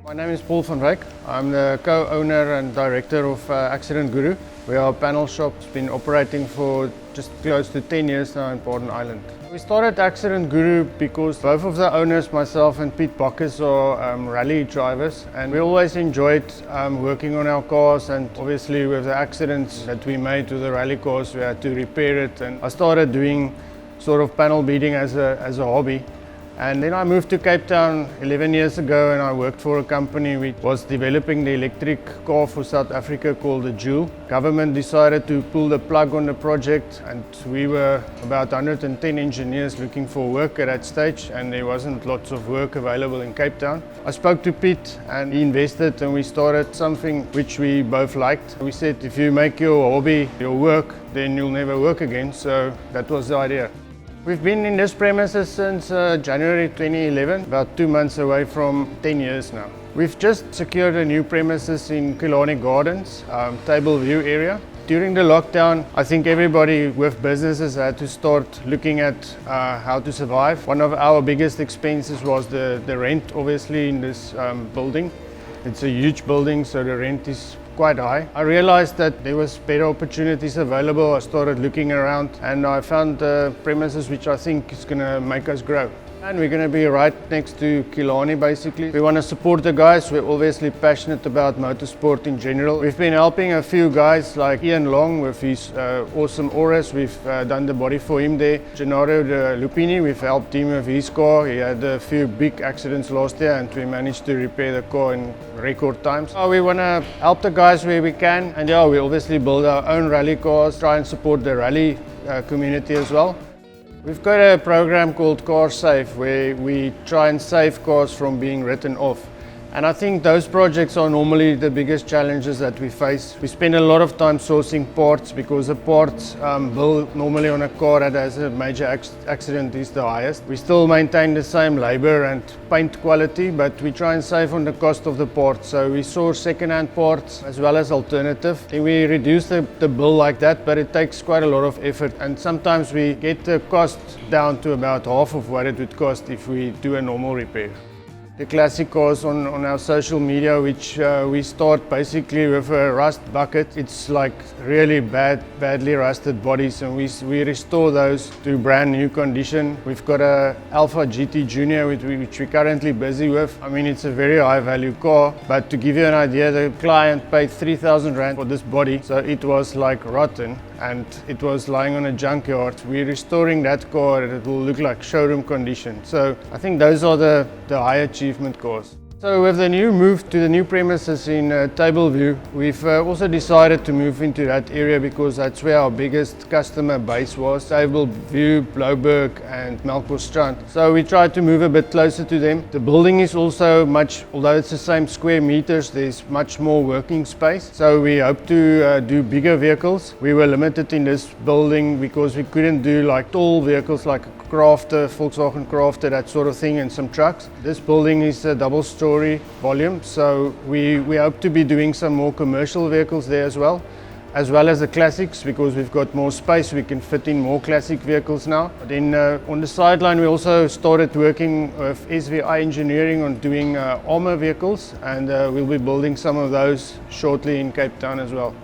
My name is Paul Van Wyk. I'm the co-owner and director of AccidentGuru. We are a panel shop. It's been operating for just close to 10 years now in Port Island. We started AccidentGuru because both of the owners, myself and Pete Bacchus, are rally drivers, and we always enjoyed working on our cars, and obviously with the accidents that we made with the rally cars we had to repair it, and I started doing sort of panel beating as a hobby. And then I moved to Cape Town 11 years ago, and I worked for a company which was developing the electric car for South Africa called the Joule. Government decided to pull the plug on the project, and we were about 110 engineers looking for work at that stage, and there wasn't lots of work available in Cape Town. I spoke to Pete and he invested, and we started something which we both liked. We said, if you make your hobby your work, then you'll never work again, so that was the idea. We've been in this premises since January 2011, about 2 months away from 10 years now. We've just secured a new premises in Killarney Gardens, Table View area. During the lockdown, I think everybody with businesses had to start looking at how to survive. One of our biggest expenses was the rent, obviously, in this building. It's a huge building, so the rent is quite high. I realized that there was better opportunities available. I started looking around and I found premises which I think is going to make us grow. And we're going to be right next to Killarney basically. We want to support the guys. We're obviously passionate about motorsport in general. We've been helping a few guys like Ian Long with his awesome Auras. We've done the body for him there. Gennaro De Lupini, we've helped him with his car. He had a few big accidents last year and we managed to repair the car in record times. We want to help the guys where we can, and yeah, we obviously build our own rally cars, try and support the rally community as well. We've got a program called Car Safe where we try and save cars from being written off. And I think those projects are normally the biggest challenges that we face. We spend a lot of time sourcing parts because the parts bill normally on a car that has a major accident is the highest. We still maintain the same labor and paint quality, but we try and save on the cost of the parts. So we source second-hand parts as well as alternative. Then we reduce the bill like that, but it takes quite a lot of effort. And sometimes we get the cost down to about half of what it would cost if we do a normal repair. The classic cars on our social media, which we start basically with a rust bucket. It's like really badly rusted bodies, and we restore those to brand new condition. We've got a Alpha GT Junior which we're currently busy with. I mean, it's a very high value car, but to give you an idea, the client paid 3,000 Rand for this body, so it was like rotten and it was lying on a junkyard. We're restoring that car and it will look like showroom condition. So I think those are the high achievement cars. So with the new move to the new premises in Tableview, we've also decided to move into that area because that's where our biggest customer base was, Tableview, Blouberg and Melkbosstrand. So we tried to move a bit closer to them. The building is also although it's the same square meters, there's much more working space. So we hope to do bigger vehicles. We were limited in this building because we couldn't do like tall vehicles like a Crafter, Volkswagen Crafter, that sort of thing, and some trucks. This building is a double-story volume, so we hope to be doing some more commercial vehicles there as well as the classics, because we've got more space, we can fit in more classic vehicles now. Then on the sideline we also started working with SVI Engineering on doing armour vehicles, and we'll be building some of those shortly in Cape Town as well.